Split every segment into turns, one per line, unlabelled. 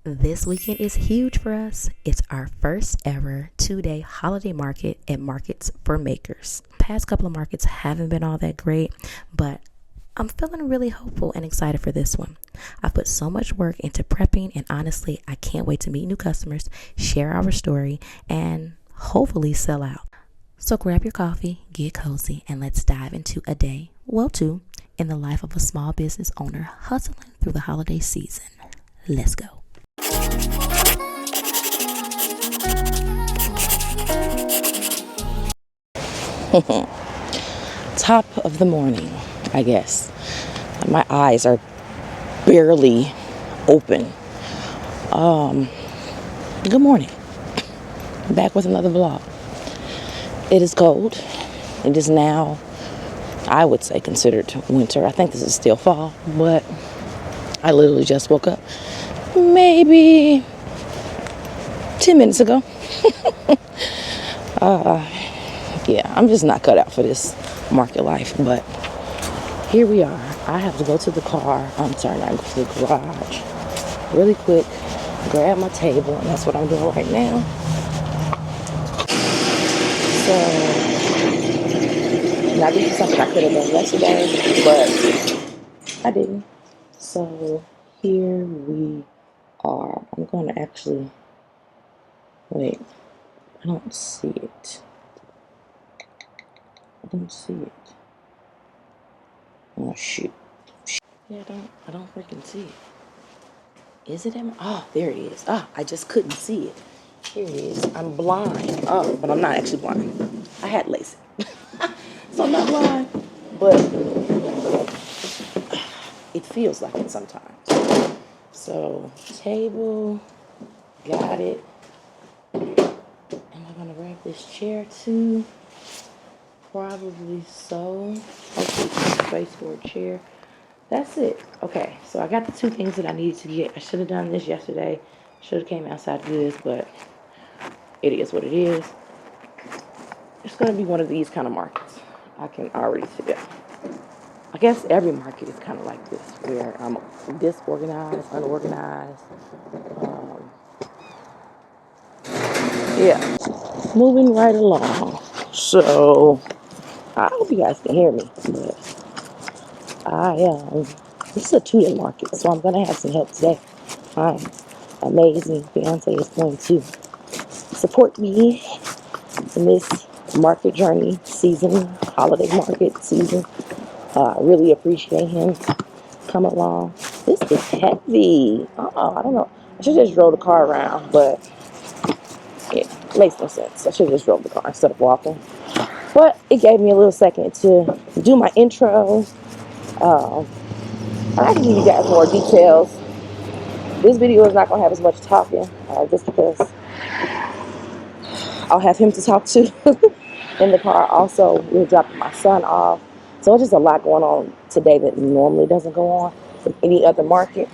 This weekend is huge for us. It's our first ever 2-day holiday market at Markets for Makers. Past couple of markets haven't been all that great, but I'm feeling really hopeful and excited for this one. I've put so much work into prepping, and honestly, I can't wait to meet new customers, share our story, and hopefully sell out. So grab your coffee, get cozy, and let's dive into a day, well, two, in the life of a small business owner hustling through the holiday season. Let's go. Top of the morning, I guess. My eyes are barely open. Good morning. Back with another vlog. It is cold. It is now, I would say, considered winter. I think this is still fall, but I literally just woke up maybe 10 minutes ago. Yeah, I'm just not cut out for this market life, but here we are. I have to go to the car. I'm sorry, not go to the garage really quick, grab my table, and that's what I'm doing right now. So, now this is something I could have done yesterday, but I didn't. So, here we are. I'm going to actually, wait, I don't see it. I don't see it. Oh, shoot. Yeah, I don't freaking see it. Is it in my, oh, there it is. Ah, I just couldn't see it. Here it is. I'm blind. Oh, but I'm not actually blind. I had LASIK. So I'm not blind. But it feels like it sometimes. So, table. Got it. Am I going to grab this chair too? Probably so. Hopefully there's space for a chair. That's it. Okay, so I got the two things that I needed to get. I should have done this yesterday. Should have came outside to do this, but it is what it is. It's going to be one of these kind of markets. I can already see that. I guess every market is kind of like this, where I'm disorganized, unorganized. Yeah, moving right along. So, I hope you guys can hear me, but this is a 2-day market, so I'm going to have some help today. My amazing fiance is going to support me in this market journey season, holiday market season. I really appreciate him coming along. This is heavy. I don't know. I should just drove the car around, but it makes no sense. I should just drove the car instead of walking. But it gave me a little second to do my intro. I can give you guys more details. This video is not going to have as much talking, just because I'll have him to talk to in the car. Also, we're dropping my son off. So it's just a lot going on today that normally doesn't go on in any other market.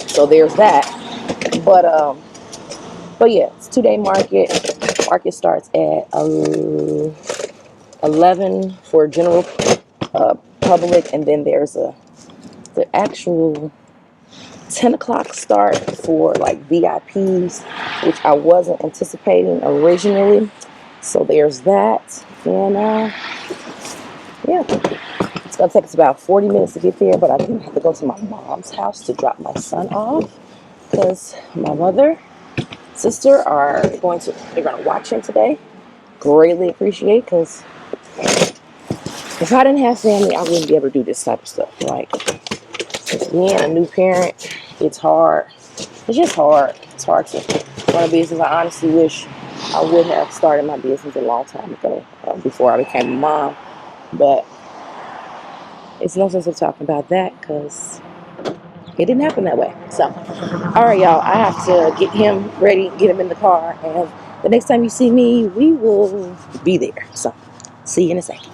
So there's that. But yeah, it's 2-day market. Market starts at 11 for general public, and then there's the actual 10 o'clock start for like VIPs, which I wasn't anticipating originally. So there's that. And yeah, it's going to take us about 40 minutes to get there, but I do have to go to my mom's house to drop my son off because my mother, sister they're going to watch him today. Greatly appreciate, because if I didn't have family, I wouldn't be able to do this type of stuff. Like, being a new parent, it's hard. It's just hard. It's hard to run a business. I honestly wish I would have started my business a long time ago, before I became a mom. But it's no sense of talking about that because it didn't happen that way. So, all right, y'all. I have to get him ready, get him in the car, and the next time you see me, we will be there. So, see you in a second.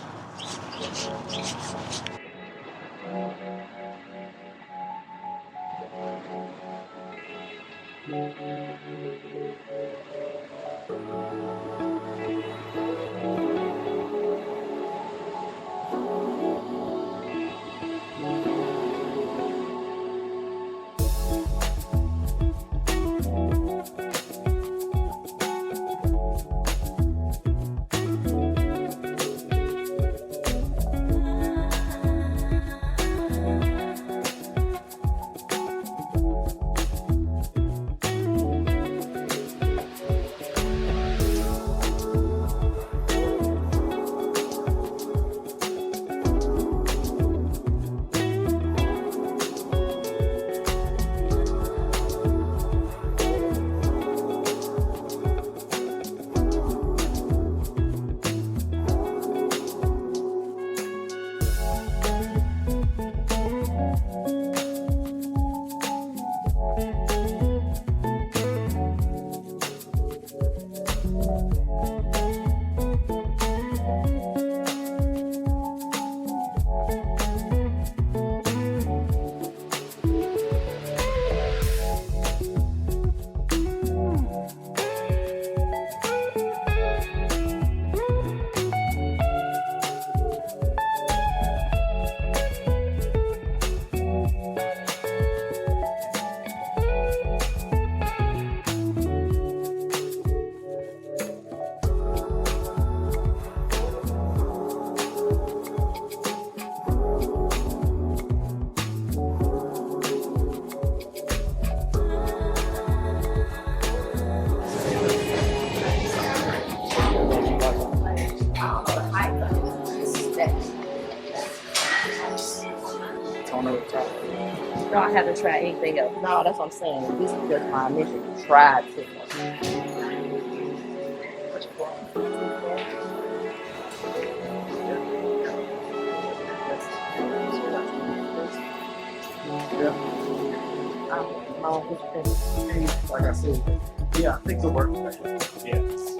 haven't tried anything else. No, that's what I'm saying. This is just my initial try to.
Yeah.
I don't know what you think.
Like I said, yeah, I think the work. Yes.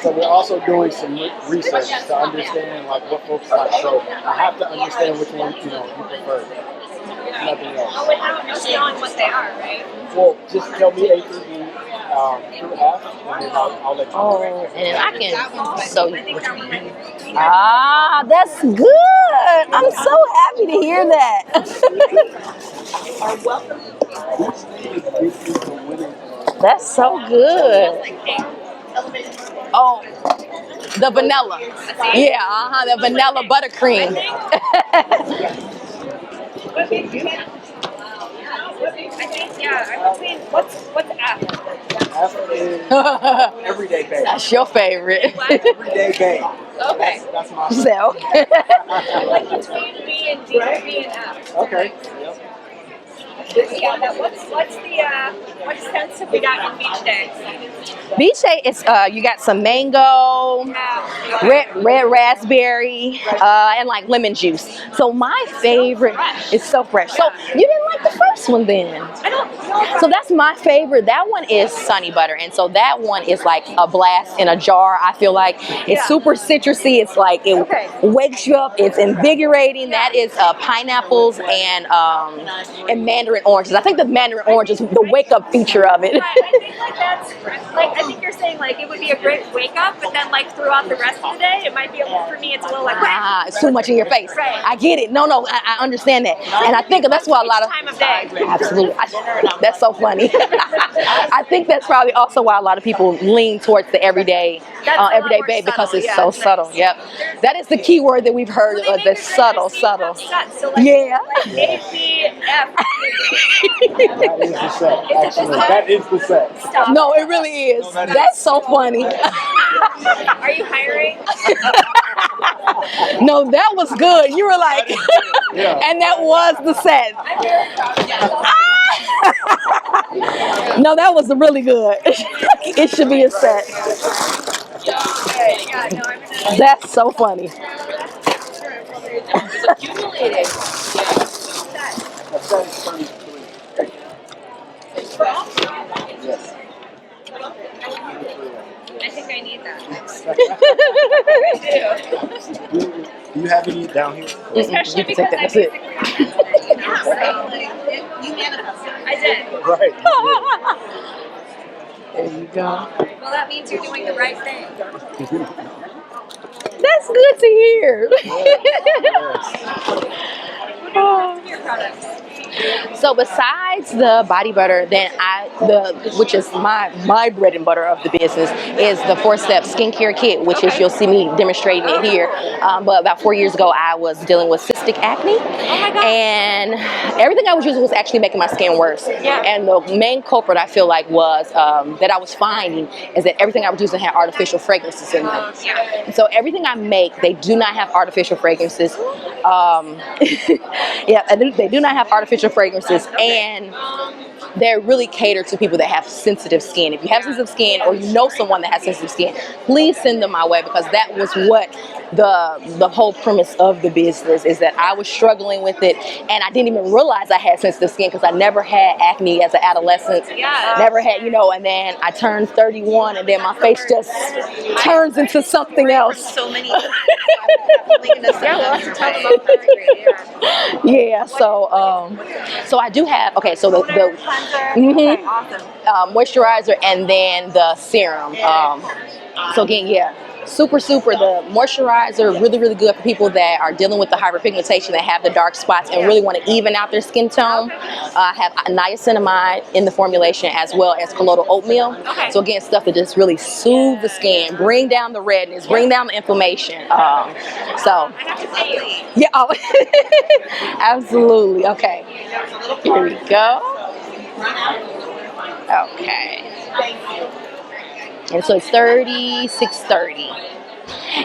So we're also doing some research to understand like what folks like. So I have to understand which one you prefer. Nothing else.
Oh, without just knowing what they are, right?
Well, just tell me A through B through F, and then I'll let you know.
Oh, and I can so
I think that one might be
ah, that's good. I'm so happy to hear that. That's so good. Oh, the vanilla. Yeah, the vanilla buttercream.
I think, yeah, I'm between, what's F?
F is everyday bake.
That's your favorite.
Everyday bake.
Okay.
That's my
So.
Like between B and D, B and F.
Okay.
Yeah, what's what scents have we got in Beach Day?
Beach Day is you got some mango, red raspberry, and like lemon juice. So my favorite is so fresh. So you didn't like the first one then?
I don't know.
So that's my favorite. That one is Sunny Butter, and so that one is like a blast in a jar. I feel like it's super citrusy. It's like it wakes you up. It's invigorating. That is pineapples and mandarin oranges. I think the mandarin orange is the wake up feature of it.
I think like that's like I think you're saying like it would be a great wake up, but then like throughout the rest of the day, it might be for me. It's a little like
it's too much in your face.
Right.
I get it. No, I understand that, and I think that's why a lot of
time of day.
absolutely. That's so funny. I think that's probably also why a lot of people lean towards the everyday babe because it's so subtle. Yep, that is the key word that we've heard. The subtle.
So like,
Yeah.
Like A, B, F.
That is the set. Actually, that is the set.
Stop.
No, it really is. That's so funny.
Are you hiring?
No, that was good. You were like, and that was the set. No, that was really good. It should be a set. That's so funny.
Yes.
I think I need that.
Do you have any down here?
Especially
You can take
because
that. That's it.
I did.
Right.
There you go.
Well, that means you're doing the right thing.
That's good to hear.
Your products.
So besides the body butter, then which is my bread and butter of the business, is the 4-step skincare kit, which is you'll see me demonstrating it here. But about 4 years ago, I was dealing with cystic acne, and everything I was using was actually making my skin worse.
Yeah.
And the main culprit I feel like was that I was finding is that everything I was using had artificial fragrances in them. And so everything I make, they do not have artificial fragrances. Yeah, they do not have artificial fragrances, and they're really catered to people that have sensitive skin. If you have sensitive skin or you know someone that has sensitive skin, please send them my way, because that was what the whole premise of the business is, that I was struggling with it and I didn't even realize I had sensitive skin because I never had acne as an adolescent. Never had, and then I turned 31 and then my face just turns into something else.
So many.
Yeah, so I do have, okay, so the
Okay, awesome.
moisturizer and then the serum. So again, yeah, super. The moisturizer, really good for people that are dealing with the hyperpigmentation, that have the dark spots and really want to even out their skin tone. I have niacinamide in the formulation, as well as colloidal oatmeal.
Okay.
So again, stuff that just really soothe the skin, bring down the redness, bring down the inflammation. So
I have to pay you.
yeah, oh, absolutely. Okay, here we go. Okay. And so it's $36.30.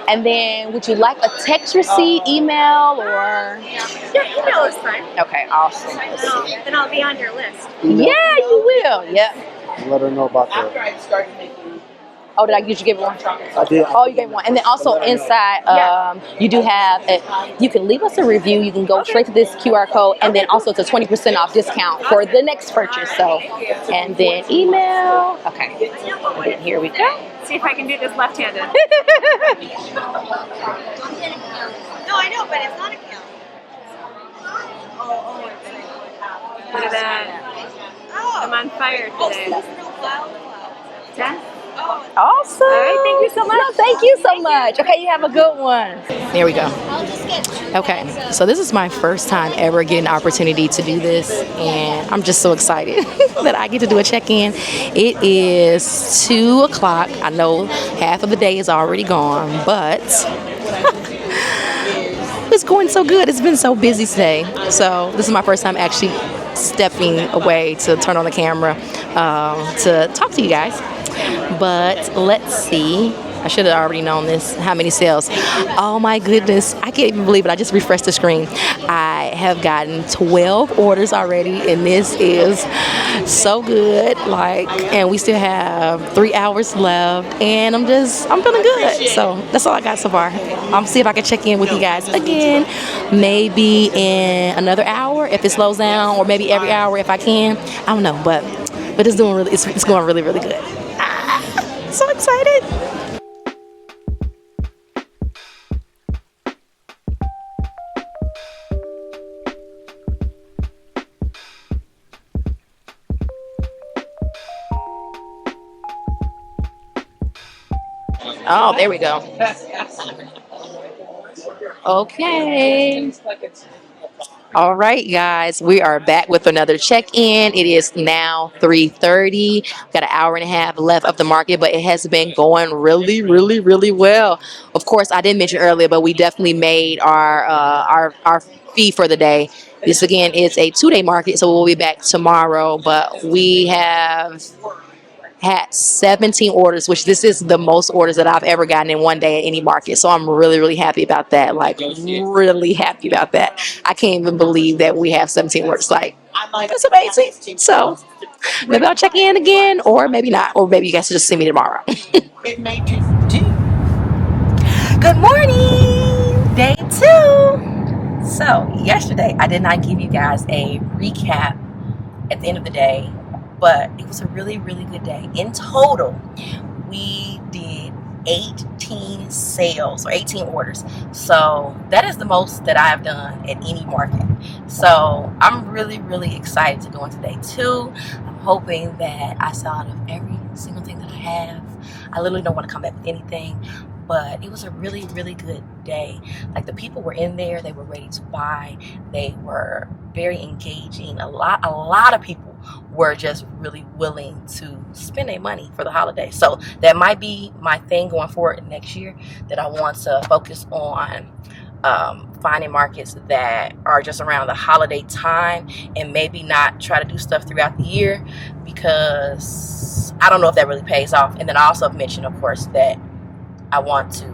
And then, would you like a text receipt, email, or?
Your email is fine.
Okay, awesome. Let's see.
Then I'll be on your list.
Yeah, you will. Yep.
Let her know about that.
Oh, did you give it one?
I did.
Oh, you gave one. And then also inside, you do have, you can leave us a review. You can go straight to this QR code, and then also it's a 20% off discount for the next purchase. So, and then email. Okay. And then here we go.
See if I can do this left-handed.
No, I know, but it's not a count.
Look at that.
Oh,
I'm on fire today.
there's no flower.
Jen?
Oh,
Awesome.
All right, thank you so much.
No, thank you so much. Okay, you have a good one. There we go.
I'll just get two.
Okay, so this is my first time ever getting the opportunity to do this, and I'm just so excited that I get to do a check-in. It is 2 o'clock. I know half of the day is already gone, but it's going so good. It's been so busy today. So this is my first time actually stepping away to turn on the camera to talk to you guys. But let's see. I should have already known this. How many sales? Oh my goodness. I can't even believe it. I just refreshed the screen. I have gotten 12 orders already, and this is so good. And we still have 3 hours left, and I'm feeling good. So that's all I got so far. I'm see if I can check in with you guys again, maybe in another hour if it slows down, or maybe every hour if I can. I don't know, but it's doing really. It's going really good. So excited. Oh, there we go. Okay. All right, guys, we are back with another check-in. It is now 3:30. Got an hour and a half left of the market, but it has been going really well. Of course, I didn't mention earlier, but we definitely made our fee for the day. This again is a 2-day market, so we'll be back tomorrow. But we have had 17 orders, which this is the most orders that I've ever gotten in one day at any market. So I'm really happy about that. Really happy about that. I can't even believe that we have 17 orders. That's amazing. So maybe I'll check in again, or maybe not, or maybe you guys will just see me tomorrow. Good morning, day 2. So yesterday I did not give you guys a recap at the end of the day, but it was a really good day. In total, we did 18 sales, or 18 orders. So that is the most that I've done at any market. So I'm really excited to go into day 2. I'm hoping that I sell out of every single thing that I have. I literally don't want to come back with anything, but it was a really good day. The people were in there, they were ready to buy, they were very engaging. A lot of people were just really willing to spend their money for the holiday. So that might be my thing going forward next year, that I want to focus on finding markets that are just around the holiday time, and maybe not try to do stuff throughout the year, because I don't know if that really pays off. And then I also mentioned, of course, that I want to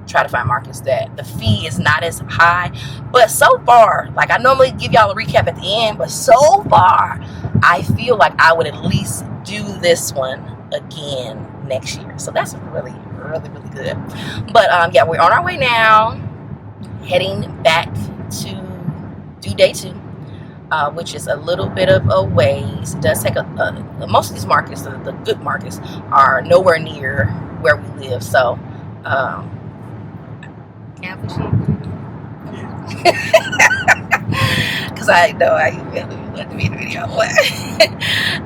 try to find markets that the fee is not as high. But so far, like, I normally give y'all a recap at the end, but so far I feel like I would at least do this one again next year. So that's really, really, really good. But yeah, we're on our way now, heading back to do day 2, which is a little bit of a ways. It does take most of these markets, the good markets, are nowhere near where we live. So because I know I let me in the video,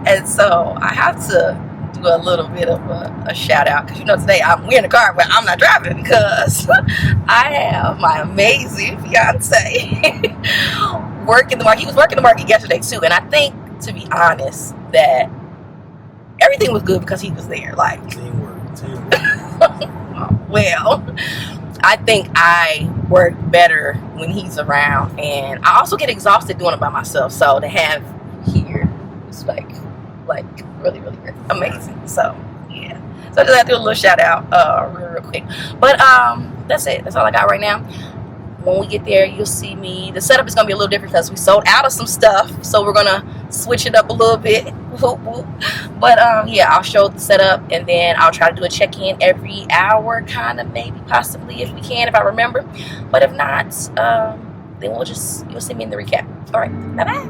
and so I have to do a little bit of a shout out, because today we're in the car, but I'm not driving because I have my amazing fiance working the market. He was working the market yesterday too, and I think, to be honest, that everything was good because he was there. Like,
Teamwork.
well, I think I work better when he's around, and I also get exhausted doing it by myself. So to have here is like really, really amazing. So yeah, so I just have to do a little shout out real quick. But that's it. That's all I got right now. When we get there, you'll see me. The setup is gonna be a little different because we sold out of some stuff, so we're gonna switch it up a little bit. But yeah, I'll show the setup, and then I'll try to do a check-in every hour, kind of, maybe, possibly, if we can, if I remember. But if not, then you'll see me in the recap. All right, bye bye.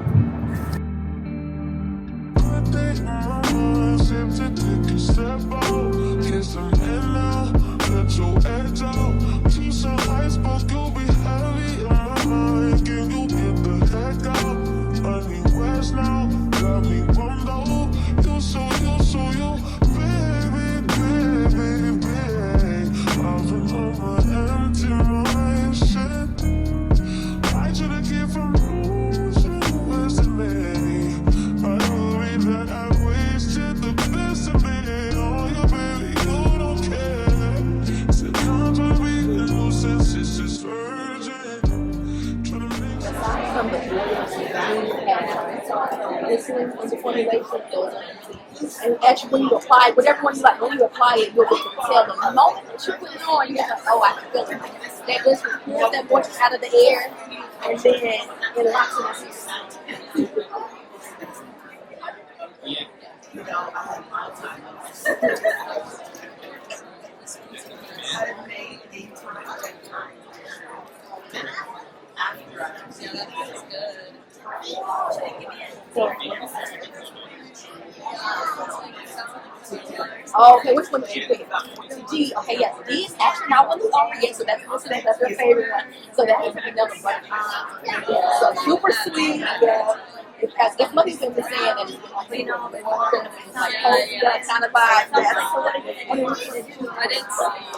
Listening on the formulation, and actually when you apply, whatever one you like, when you apply it, you'll be able to tell the moment that you put it on, you're like, oh, I can feel it. That just pulls that moisture out of the air, and then it locks in the system. Oh, okay, which one did you pick? D. Okay, yes, D is actually not one that's offered yet, so that's your favorite one. So that is another one. Yeah, so super sweet. Yeah, because if money's been saying that it's like, you know, they want to like that kind of vibe.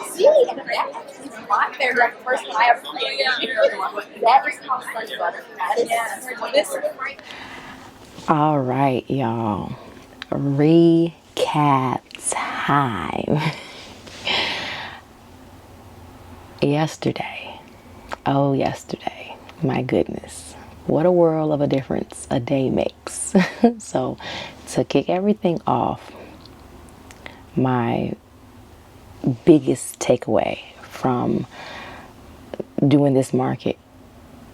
See, and that actually is my favorite. Like the first one I ever played. That is called Sunny Butter. That is this one. All right, y'all. Recap time. Yesterday. Oh, yesterday. My goodness. What a world of a difference a day makes. So, to kick everything off, my biggest takeaway from doing this market,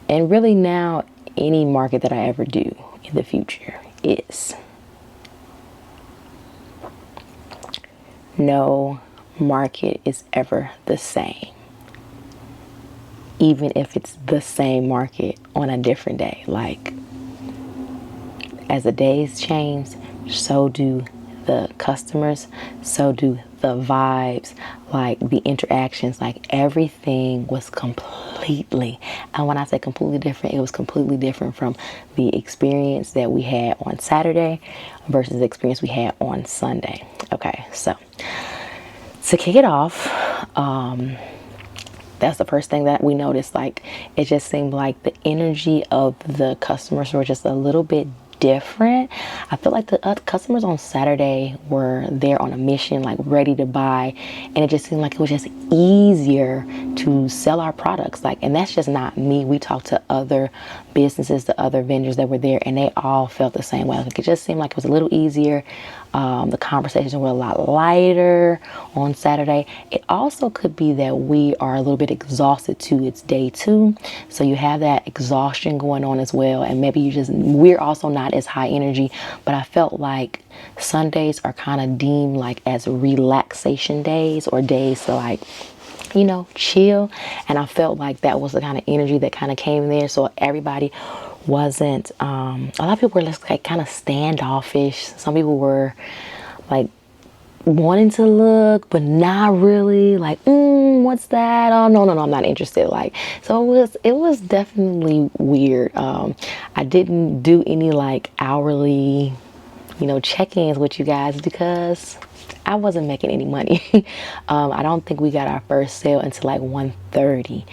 and really now any market that I ever do in the future, is no market is ever the same. Even if it's the same market on a different day. Like, as the days change, so do the customers, so do the vibes, like the interactions, like everything was completely, and when I say completely different, it was completely different from the experience that we had on Saturday versus the experience we had on Sunday. Okay, so to kick it off, that's the first thing that we noticed. Like, it just seemed like the energy of the customers were just a little bit different. I feel like the customers on Saturday were there on a mission, like ready to buy, and it just seemed like it was just easier to sell our products. Like, and that's just not me. We talked to other businesses, the other vendors that were there, and they all felt the same way. Like, it just seemed like it was a little easier. The conversations were a lot lighter on Saturday. It also could be that we are a little bit exhausted too. It's day 2, so you have that exhaustion going on as well. And maybe we're also not as high energy, but I felt like Sundays are kind of deemed like as relaxation days, or days to like, you know, chill. And I felt like that was the kind of energy that kind of came there. So everybody wasn't, a lot of people were just like kind of standoffish. Some people were like wanting to look, but not really, like, what's that? Oh, no, I'm not interested. Like, so it was definitely weird. I didn't do any like hourly, you know, check-ins with you guys because I wasn't making any money. I don't think we got our first sale until like 1:30.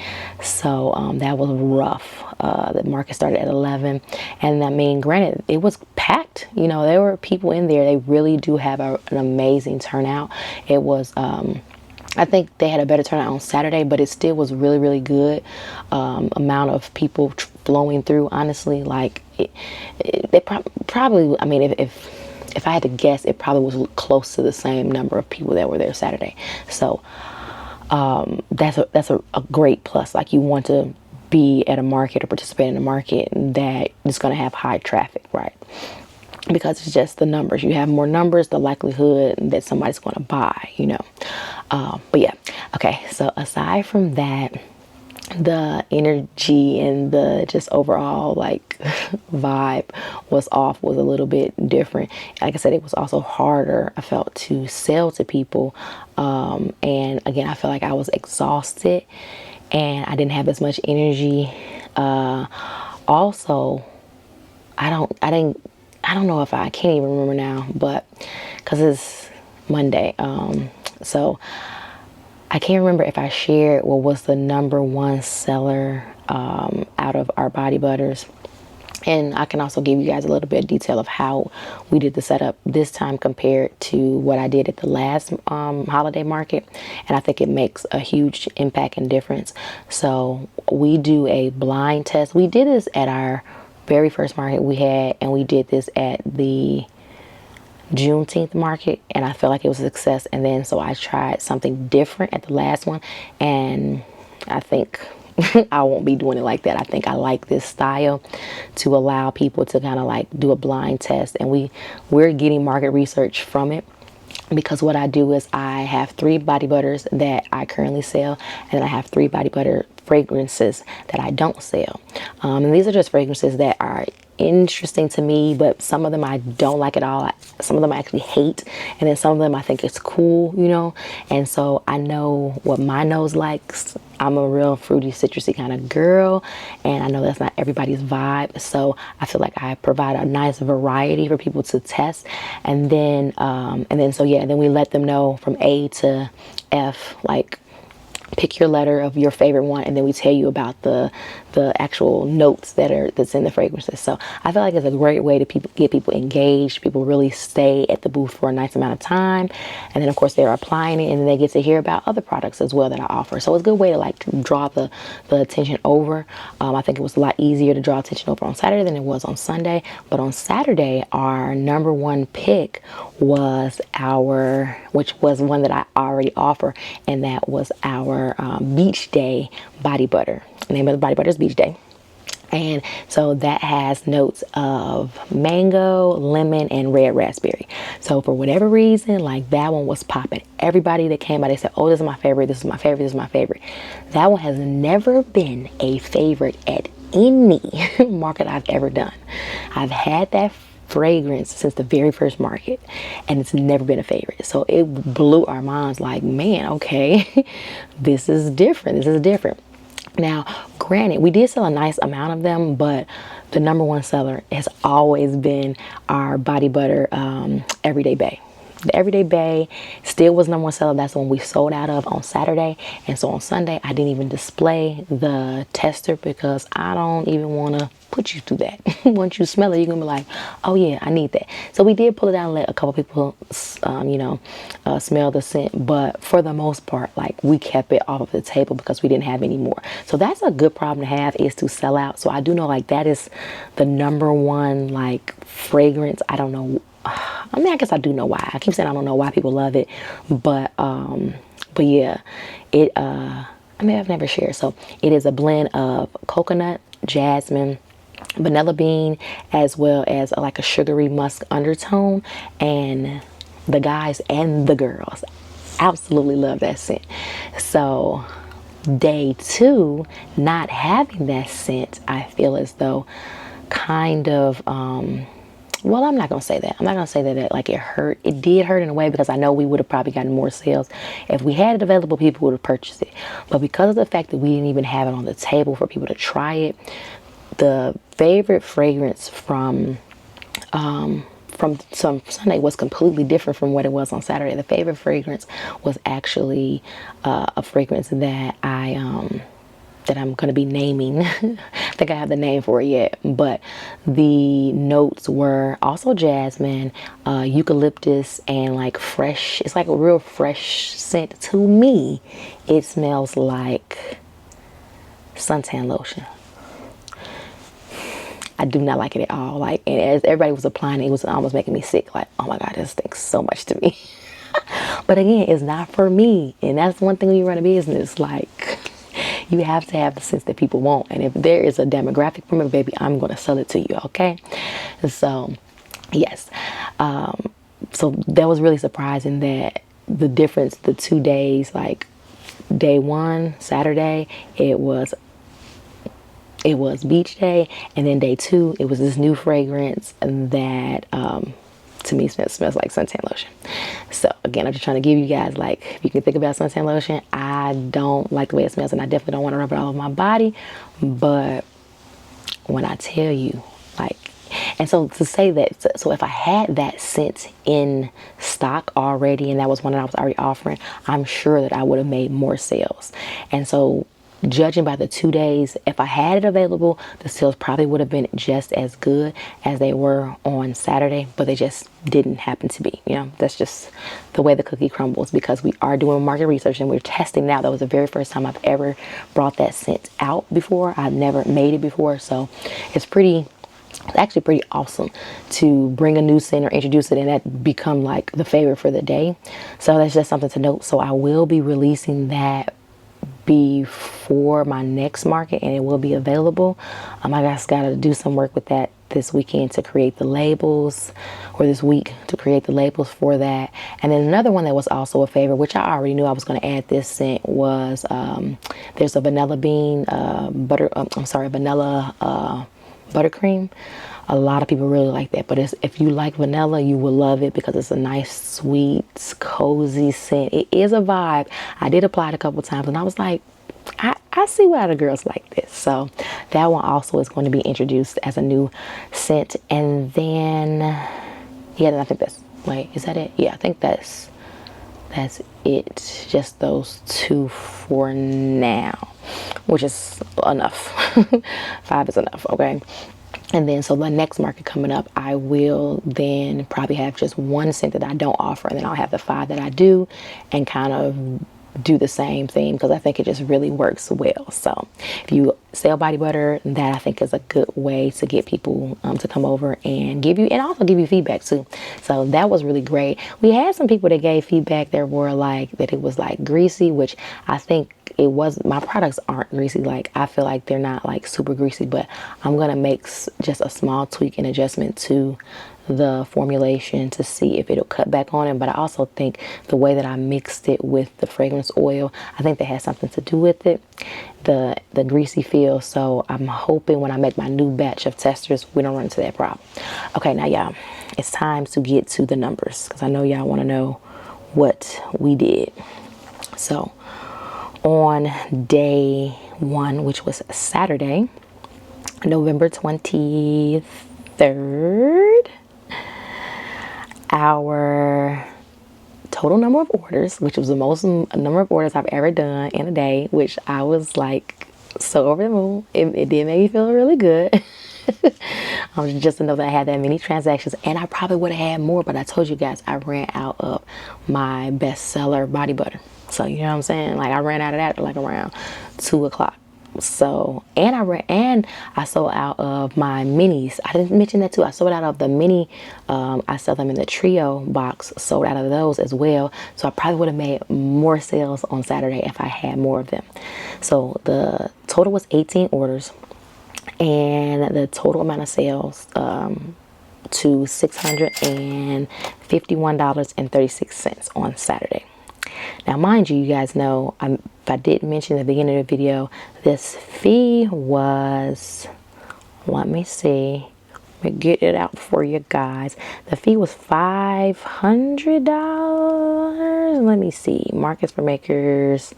So that was rough. The market started at 11. And I mean, granted, it was packed. You know, there were people in there. They really do have an amazing turnout. It was, I think they had a better turnout on Saturday, but it still was really, really good. Amount of people flowing through, honestly. Like, they probably, I mean, if I had to guess, it probably was close to the same number of people that were there Saturday. So that's a great plus. Like, you want to be at a market or participate in a market that is going to have high traffic, right? Because it's just the numbers. You have more numbers, the likelihood that somebody's going to buy, you know. But yeah, okay. So aside from that, the energy and the just overall like vibe was a little bit different. Like I said, it was also harder, I felt, to sell to people. And again, I felt like I was exhausted and I didn't have as much energy. Also, I don't know if I can't even remember now, but because it's Monday. So I can't remember if I shared what was the number 1 seller out of our body butters. And I can also give you guys a little bit of detail of how we did the setup this time compared to what I did at the last holiday market. And I think it makes a huge impact and difference. So we do a blind test. We did this at our very first market we had, and we did this at the Juneteenth market, and I felt like it was a success. And then so I tried something different at the last one, and I think I won't be doing it like that. I think I like this style to allow people to kind of like do a blind test, and we're getting market research from it. Because what I do is I have 3 body butters that I currently sell, and then I have 3 body butter fragrances that I don't sell. And these are just fragrances that are interesting to me, but some of them I don't like at all. Some of them I actually hate, and then some of them I think it's cool, you know. And so I know what my nose likes. I'm a real fruity, citrusy kind of girl, and I know that's not everybody's vibe. So I feel like I provide a nice variety for people to test, and then then we let them know from A to F, like, pick your letter of your favorite one, and then we tell you about the actual notes that's in the fragrances. So I feel like it's a great way to get people engaged. People really stay at the booth for a nice amount of time, and then of course they're applying it, and then they get to hear about other products as well that I offer. So it's a good way to like draw the attention over. I think it was a lot easier to draw attention over on Saturday than it was on Sunday. But on Saturday, our number 1 pick was which was one that I already offer, and that was our Beach Day body butter. The name of the body butter is Beach Day. And so that has notes of mango, lemon, and red raspberry. So for whatever reason, like, that one was popping. Everybody that came by, they said, oh, this is my favorite, this is my favorite, this is my favorite. That one has never been a favorite at any market I've ever done. I've had that fragrance since the very first market, and it's never been a favorite. So it blew our minds, like, man, okay, this is different. Now, granted, we did sell a nice amount of them, but the number 1 seller has always been our body butter Everyday Bay. The Everyday Bay still was number 1 seller. That's the one we sold out of on Saturday. And so on Sunday, I didn't even display the tester because I don't even want to put you through that. Once you smell it, you're gonna be like, oh yeah, I need that. So we did pull it out and let a couple people, smell the scent. But for the most part, like we kept it off of the table because we didn't have any more. So that's a good problem to have, is to sell out. So I do know like that is the number one like fragrance. I don't know. I mean, I guess I do know why. I keep saying I don't know why people love it, but yeah, it. I mean, I've never shared. So it is a blend of coconut, jasmine, vanilla bean, as well as like a sugary musk undertone. And the guys and the girls absolutely love that scent. So day 2, not having that scent, I feel as though kind of well, I'm not gonna say that. I'm not gonna say that like it hurt. It did hurt in a way, because I know we would have probably gotten more sales if we had it available. People would have purchased it, but because of the fact that we didn't even have it on the table for people to try it, the favorite fragrance from some Sunday was completely different from what it was on Saturday. The favorite fragrance was actually a fragrance that I'm going to be naming. I think I have the name for it yet, but the notes were also jasmine, eucalyptus, and like fresh. It's like a real fresh scent. To me, it smells like suntan lotion. I do not like it at all. Like, and as everybody was applying it, was almost making me sick. Like, oh my God, this stinks so much to me. But again, it's not for me. And that's one thing when you run a business, like, you have to have the sense that people want. And if there is a demographic for me, baby, I'm going to sell it to you, okay? So, yes. So that was really surprising, that the difference, the 2 days, like day 1, Saturday, it was beach day, and then day 2, it was this new fragrance that to me smells like suntan lotion. So again, I'm just trying to give you guys, like, if you can think about suntan lotion, I don't like the way it smells, and I definitely don't want to rub it all over my body. But when I tell you, like, and so to say that, so if I had that scent in stock already, and that was one that I was already offering, I'm sure that I would have made more sales. And so, judging by the 2 days, if I had it available, the sales probably would have been just as good as they were on Saturday, but they just didn't happen to be. You know, that's just the way the cookie crumbles, because we are doing market research and we're testing now. That was the very first time I've ever brought that scent out before. I've never made it before, so it's actually pretty awesome to bring a new scent or introduce it and that become like the favorite for the day. So that's just something to note. So I will be releasing that before my next market, and it will be available. I just got to do some work with that this weekend to create the labels, or this week to create the labels for that. And then another one that was also a favorite, which I already knew I was going to add this scent, was there's a vanilla bean vanilla buttercream. A lot of people really like that, but if you like vanilla, you will love it, because it's a nice, sweet, cozy scent. It is a vibe. I did apply it a couple times, and I was like, I see why the girls like this. So that one also is going to be introduced as a new scent. And then, yeah, I think is that it? Yeah, I think that's it. Just those 2 for now, which is enough. 5 is enough, okay? And then, so the next market coming up, I will then probably have just 1 scent that I don't offer, and then I'll have the 5 that I do, and kind of do the same thing, because I think it just really works well. So if you sell body butter, that I think is a good way to get people to come over and also give you feedback too. So that was really great. We had some people that gave feedback that were like that it was like greasy, which I think it was. My products aren't greasy. Like, I feel like they're not like super greasy, but I'm gonna make just a small tweak and adjustment to the formulation to see if it'll cut back on it. But I also think the way that I mixed it with the fragrance oil, I think that has something to do with it, the greasy feel. So I'm hoping when I make my new batch of testers, we don't run into that problem. Okay, now y'all, it's time to get to the numbers, because I know y'all want to know what we did. So on day 1, which was Saturday, November 23rd, our total number of orders, which was the most number of orders I've ever done in a day, which I was like so over the moon. It did make me feel really good. Just to know that I had that many transactions, and I probably would have had more, but I told you guys I ran out of my bestseller body butter. So you know what I'm saying? Like I ran out of that like around 2 o'clock. So and I sold out of my minis. I didn't mention that too. I sold out of the mini. I sell them in the trio box. Sold out of those as well. So I probably would have made more sales on Saturday if I had more of them. So the total was 18 orders, and the total amount of sales to $651.36 on Saturday. Now, mind you, you guys know, if I didn't mention at the beginning of the video, this fee was, let me see, let me get it out for you guys. The fee was $500. Let me see, Markets for Makers.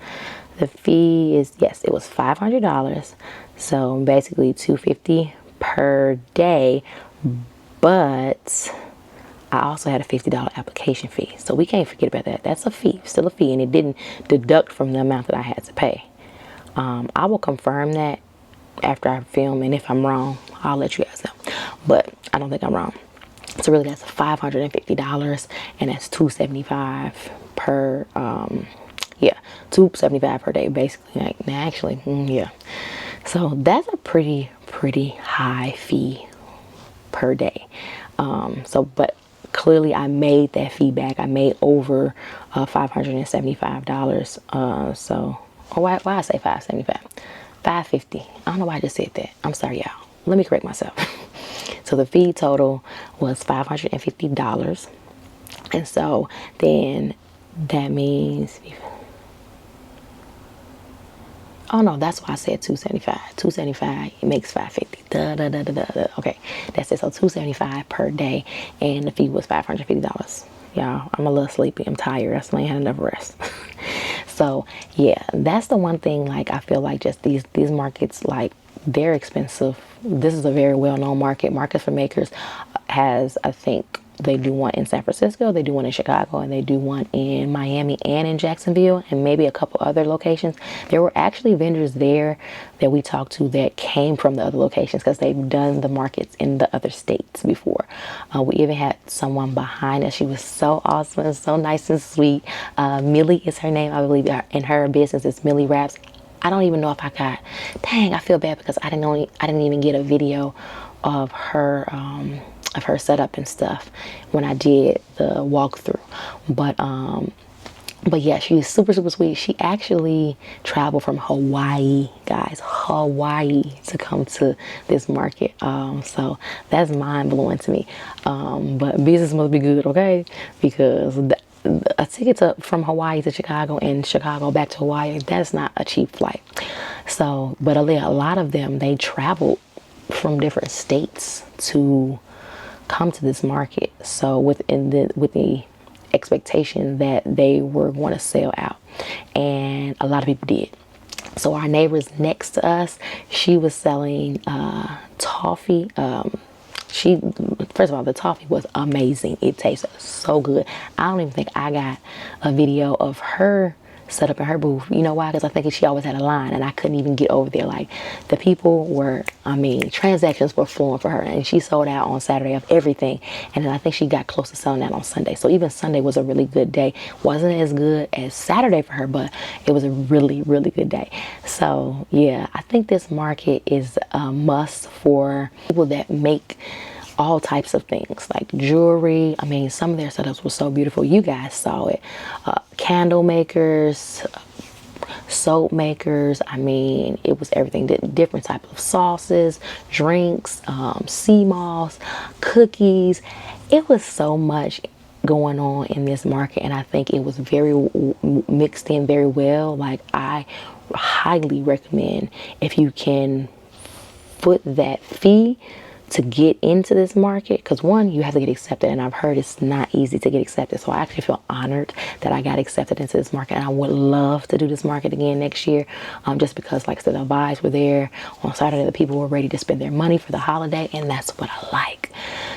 The fee is, yes, it was $500. So basically $250 per day, but I also had a $50 application fee. So we can't forget about that. That's a fee, still a fee, and it didn't deduct from the amount that I had to pay. I will confirm that after I film, and if I'm wrong, I'll let you guys know. But I don't think I'm wrong. So really that's $550, and that's $275 per, yeah, $275 per day, basically. Like, actually, yeah. So that's a pretty high fee per day. But clearly I made that fee back. I made over $575. Why I say 575? 550. I don't know why I just said that. I'm sorry, y'all. Let me correct myself. So the fee total was $550. And so then that means, oh no, that's why I said 275. 275, it makes 550. Okay, that's it. So 275 per day, and the fee was $550. Y'all, I'm a little sleepy. I'm tired. I still ain't had enough rest. So yeah, that's the one thing. Like I feel like just these markets, like they're expensive. This is a very well-known market. Markets for Makers has, I think, they do one in San Francisco, they do one in Chicago, and they do one in Miami and in Jacksonville, and maybe a couple other locations. There were actually vendors there that we talked to that came from the other locations because they've done the markets in the other states before. We even had someone behind us. She was so awesome and so nice and sweet. Millie is her name, I believe, in her business is Millie Wraps. I don't even know if I got, dang, I feel bad because I didn't even get a video of her setup and stuff when I did the walkthrough. But yeah, she's super sweet. She actually traveled from Hawaii, guys, Hawaii, to come to this market. So that's mind blowing to me. But business must be good, okay? Because a ticket from Hawaii to Chicago and Chicago back to Hawaii, that's not a cheap flight. So, but a lot of them, they traveled from different states to come to this market. So with the expectation that they were going to sell out, and a lot of people did. So our neighbors next to us, she was selling toffee. First of all, the toffee was amazing. It tasted so good. I don't even think I got a video of her set up in her booth. You know why? Because I think she always had a line, and I couldn't even get over there. Like, the people were, transactions were flowing for her, and she sold out on Saturday of everything. And then I think she got close to selling out on Sunday. So even Sunday was a really good day. Wasn't as good as Saturday for her, but it was a really good day. So yeah, I think this market is a must for people that make all types of things like jewelry. Some of their setups were so beautiful. You guys saw it. Candle makers, soap makers. It was everything. Different types of sauces, drinks, sea moss, cookies. It was so much going on in this market, and I think it was very mixed in very well. Like, I highly recommend, if you can foot that fee to get into this market, because one, you have to get accepted, and I've heard it's not easy to get accepted. So I actually feel honored that I got accepted into this market, and I would love to do this market again next year, just because, like I said, the vibes were there. On Saturday, the people were ready to spend their money for the holiday, and that's what I like.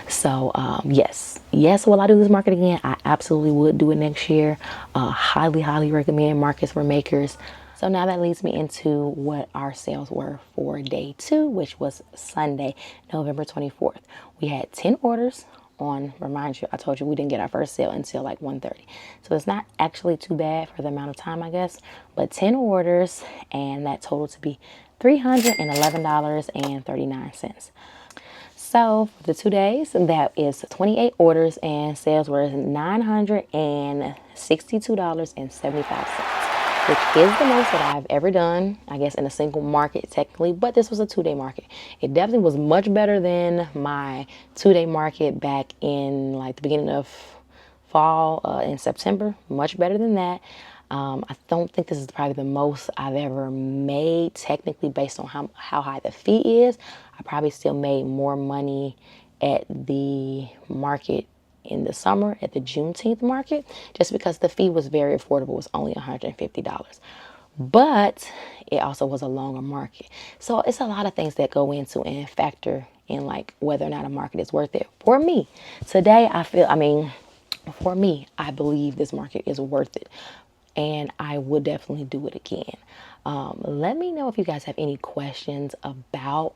So yes, will I do this market again? I absolutely would do it next year. Highly recommend Markets for Makers. So now that leads me into what our sales were for day 2, which was Sunday, November 24th. We had 10 orders on, remind you, I told you we didn't get our first sale until like 1:30. So it's not actually too bad for the amount of time, I guess, but 10 orders, and that totaled to be $311.39. So for the 2 days, that is 28 orders, and sales were $962.75, which is the most that I've ever done, I guess, in a single market technically, but this was a 2-day market. It definitely was much better than my 2-day market back in like the beginning of fall in September. Much better than that. I don't think this is probably the most I've ever made technically based on how high the fee is. I probably still made more money at the market in the summer, at the Juneteenth market, just because the fee was very affordable. It was only $150. But it also was a longer market. So it's a lot of things that go into and factor in like whether or not a market is worth it. For me, today for me, I believe this market is worth it, and I would definitely do it again. Let me know if you guys have any questions about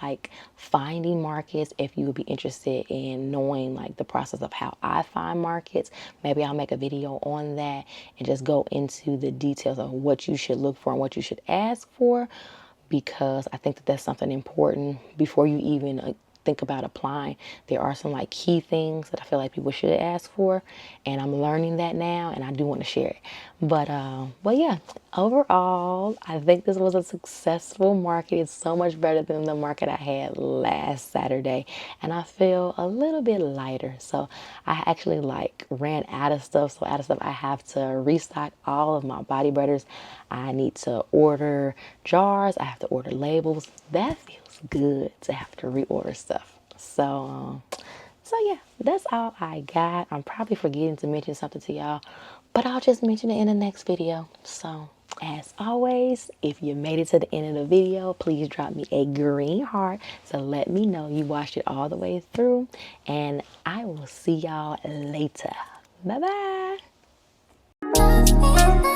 like finding markets, if you would be interested in knowing like the process of how I find markets. Maybe I'll make a video on that and just go into the details of what you should look for and what you should ask for, because I think that that's something important before you even think about applying. There are some like key things that I feel like people should ask for, and I'm learning that now, and I do want to share it. But yeah, overall, I think this was a successful market. It's so much better than the market I had last Saturday, and I feel a little bit lighter. So I actually like ran out of stuff. So out of stuff, I have to restock all of my body butters. I need to order jars. I have to order labels. That feels good to have to reorder stuff. So yeah, that's all I got. I'm probably forgetting to mention something to y'all, but I'll just mention it in the next video. So as always, if you made it to the end of the video, please drop me a green heart to let me know you watched it all the way through, and I will see y'all later. Bye bye.